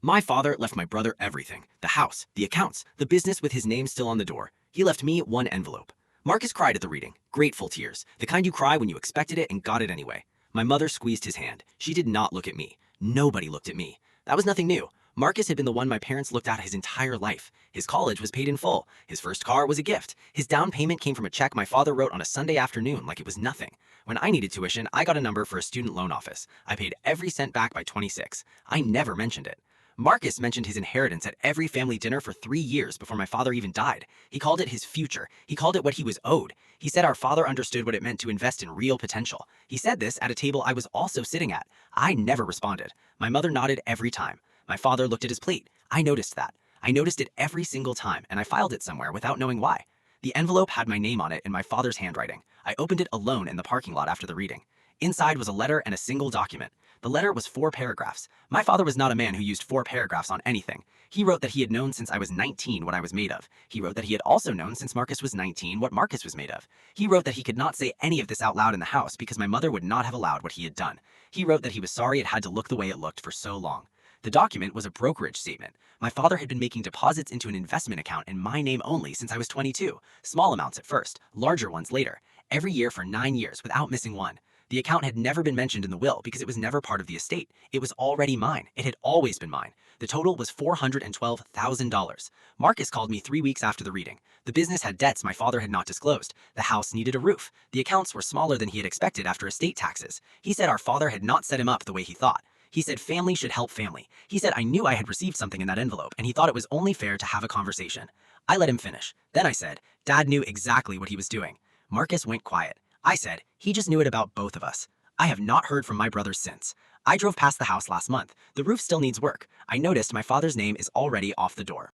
My father left my brother everything: the house, the accounts, the business with his name still on the door. He left me one envelope. Marcus cried at the reading, grateful tears, the kind you cry when you expected it and got it anyway. My mother squeezed his hand. She did not look at me. Nobody looked at me. That was nothing new. Marcus had been the one my parents looked at his entire life. His college was paid in full. His first car was a gift. His down payment came from a check my father wrote on a Sunday afternoon like it was nothing. When I needed tuition, I got a number for a student loan office. I paid every cent back by 26. I never mentioned it. Marcus mentioned his inheritance at every family dinner for 3 years before my father even died. He called it his future. He called it what he was owed. He said our father understood what it meant to invest in real potential. He said this at a table I was also sitting at. I never responded. My mother nodded every time. My father looked at his plate. I noticed that. I noticed it every single time, and I filed it somewhere without knowing why. The envelope had my name on it in my father's handwriting. I opened it alone in the parking lot after the reading. Inside was a letter and a single document. The letter was 4 paragraphs. My father was not a man who used 4 paragraphs on anything. He wrote that he had known since I was 19 what I was made of. He wrote that he had also known since Marcus was 19 what Marcus was made of. He wrote that he could not say any of this out loud in the house because my mother would not have allowed what he had done. He wrote that he was sorry it had to look the way it looked for so long. The document was a brokerage statement. My father had been making deposits into an investment account in my name only since I was 22. Small amounts at first, larger ones later. Every year for 9 years without missing one. The account had never been mentioned in the will because it was never part of the estate. It was already mine. It had always been mine. The total was $412,000. Marcus called me 3 weeks after the reading. The business had debts my father had not disclosed. The house needed a roof. The accounts were smaller than he had expected after estate taxes. He said our father had not set him up the way he thought. He said family should help family. He said I knew I had received something in that envelope, and he thought it was only fair to have a conversation. I let him finish. Then I said, Dad knew exactly what he was doing. Marcus went quiet. I said, he just knew it about both of us. I have not heard from my brothers since. I drove past the house last month. The roof still needs work. I noticed my father's name is already off the door.